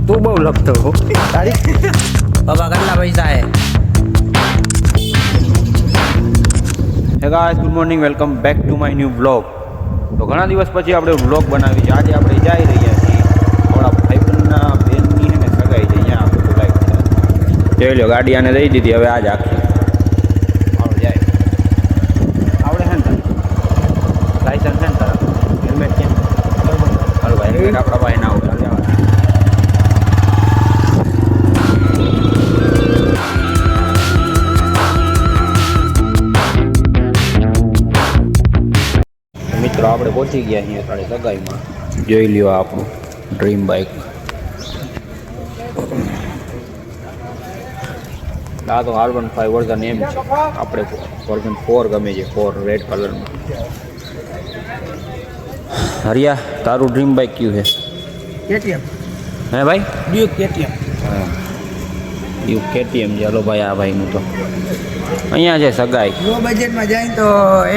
તું બહુ લખતો હો તારી બાબા કેટલા પૈસા હે? હે guys, good morning, welcome back to my new blog. તો ઘણા દિવસ પછી આપણે બ્લોગ બનાવી છે. આજે આપણે જઈ રહ્યા છીએ આપણા ભાઈબંધના બેનની છે ને સગાઈ છે. અહીંયા આપણે બોલાવી જોઈ લો, ગાડી આને દઈ દીધી. હવે આજ આખી આવડે જાય આવડે છે ને તારે લાઇસન્સ છે ને તારા? હેલ્મેટ કેમ? હાલો ભાઈ, હેલ્મેટ આપણા ભાઈ ના આવડે. મિત્રો આપણે પહોંચી ગયા છીએ તારી સગાઈમાં. જોઈ લ્યો આપણું ડ્રીમ બાઇક. આ તો R15 વર્ઝન એમ છે. આપણે વર્ઝન 4 ગમે છે, 4 રેડ કલરમાં. હરિયા, તારું ડ્રીમ બાઇક કયું છે? કેટીએમ. હે ભાઈ? Duke KTM. હા, ડ્યુક કેટીએમ. ચાલો ભાઈ, આ ભાઈનું તો અહીંયા છે સગાઈ. લો બજેટમાં જાય તો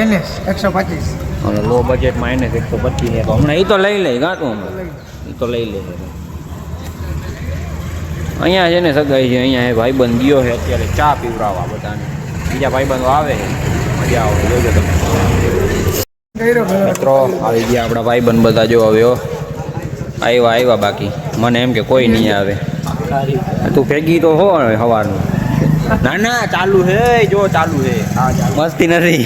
NS 125. અને લો બજેટમાં એને 125 છે. તો હમણાં એ તો લઈ લે ગાતું, હમણાં એ તો લઈ લે. અહીંયા છે ને સગાઈ છે. અહીંયા એ ભાઈબંધ ગયો છે અત્યારે ચા પીવડાવવા બધાને. બીજા ભાઈબંધો આવે છે, મજા આવે. જોજો તમે મિત્રો, આવી ગયા આપણા ભાઈબંધ બધા. જો આવ્યો આવ્યા બાકી મને એમ કે કોઈ નહીં આવે. તું ભેગી તો હો સવારનું. ના ના, ચાલુ છે, જો ચાલુ છે, મસ્તી નથી.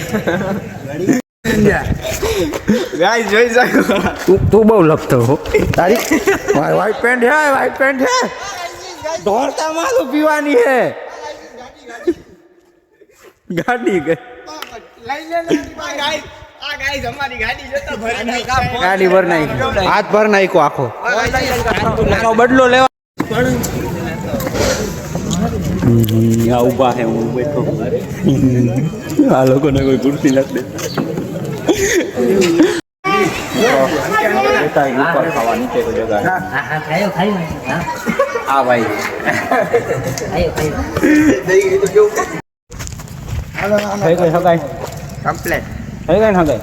ગાઈસ જોઈ શકો. તું બહુ લખતો હો તારી વ્હાઈટ પેન્ટ છે, વ્હાઈટ પેન્ટ છે. દોડતા માલું પીવાની છે. ગાડી ગઈ ગાડી ભર નાખી, હાથ ભર નાખ્યો આખો. બદલો લેવા આ ઉભા છે, હું બેઠો. આ લોકોને કોઈ કુર્સી નથી દેતા. ઉપર ખાવા નીચે તો જગા. હા ભાઈ, થઈ ગઈ સગાઈ કમ્પ્લીટ. થઈ ગઈ ને સગાઈ?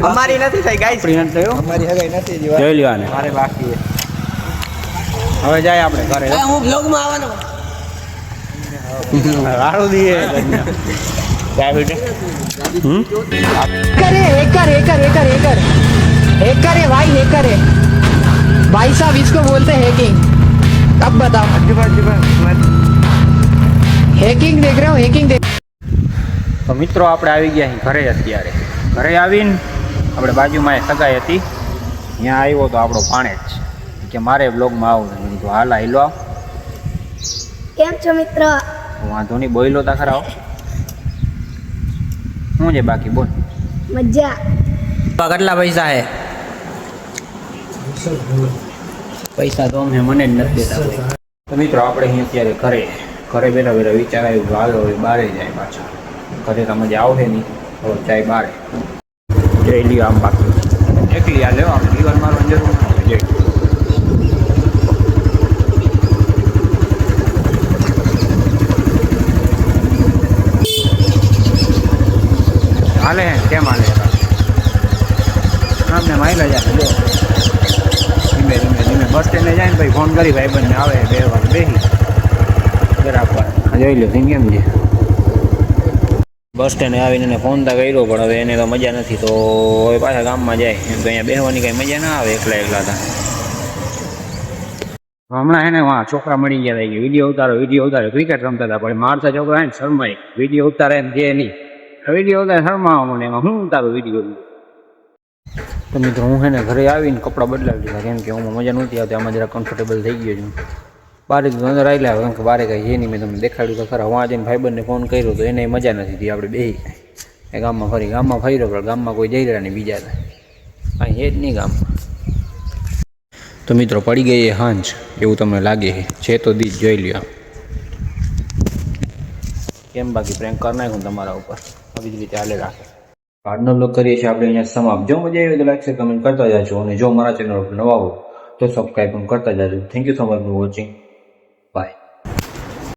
અમારી નથી થઈ ગાઈસ. પ્રિયંક થયો? અમારી હગાઈ નથી જીવા. જોઈ લ્યો આને. મારે બાકી છે. હવે જાય આપણે ઘરે. હું બ્લોગમાં આવવાનો. રાડો દીએ ચાય બેટે. हैकर है भाई, हैकर है भाई साहब, इसको बोलते हैं हैकिंग. अब बताओ, हैकिंग देख रहे हो? हैकिंग देख. તો મિત્રો આપણે આવી ગયા અહીં ઘરે. અત્યારે ઘરે આવીને આપણે બાજુમાં એ સગાઈ હતી, ત્યાં આવ્યો તો આપણો ભાણેજ કે મારે બ્લોગમાં આવું. મેં કીધું હાલ આવેલો આવ. કેમ છો મિત્ર? વાંધો નહીં, બોયલો તા ખરા. શું છે બાકી? બોલ. મજા. બાબા કેટલા પૈસા હે? પૈસા તો અમે મને જ નથી દેતા. તો મિત્રો આપણે અહીં અત્યારે ઘરે બેઠા બેઠા વિચાર આવ્યું કે હાલો હવે બારે જાય પાછા. ઘરે તો મજા આવશે નહીં, હવે જાય બારે. જઈ લ્યો આમ બાકી એકલી આ લેવા લીવર મારવાની જરૂર નથી. જઈ હાલે કેમ હાલે? આમને માઇલા જાય. જો ધીમે ધીમે બસ સ્ટેન્ડે જાય ને ભાઈ ફોન કરી ભાઈબંધને આવે 2 વાર બેસી બરાબર. જોઈ લો સિંગ કેમ છે. બસ સ્ટેન્ડે આવીને એને ફોન તો કર્યો, પણ હવે એને તો મજા નથી. તો હવે પાછા ગામમાં જાય. એમ તો અહીંયા બેસવાની કાંઈ મજા ના આવે એકલા હતા. હમણાં એને વાં છોકરા મળી ગયા હતા, વિડીયો ઉતારો. ક્રિકેટ રમતા હતા, પણ મારતા છોકરા હે ને શરમાય. વિડીયો ઉતારે એમ જે નહીં, વિડીયો ઉતારે શરમાવા મને. એમાં હું ઉતારું વિડીયો? તો મિત્રો હું છે ને ઘરે આવીને કપડાં બદલાવી દીધા, કેમ કે હું મજા નહોતી આવતી. આમાં જરા કમ્ફર્ટેબલ થઈ ગયો છું. બારે અંદર આવી લાવ્યો, કેમ કે બારે કાંઈ છે નહીં. મેં તમને દેખાડ્યું તો ખરા. હું જઈને ભાઈબંધને ફોન કર્યો તો એને મજા નથી હતી. આપણે બેસી એ ગામમાં ફર્યો, પણ ગામમાં કોઈ જઈ રહ્યા નહીં. બીજા કાંઈ છે જ નહીં ગામમાં. તો મિત્રો પડી ગઈ એ હાંજ એવું તમને લાગે છે તો દીજ જોઈ લ્યો. કેમ બાકી પ્રેન્ક કરી નાખું તમારા ઉપર. આવી જ રીતે હાલે રાખે. આજનો બ્લોગ કરીએ છીએ આપણે અહીંયા સમાપ્ત. જો મજા આવી તો લાઈક છે, કમેન્ટ કરતા જાજો. અને જો મારા ચેનલ પર નવા હો તો સબસ્ક્રાઈબ પણ કરતા જાજો. Thank you so much for watching. By.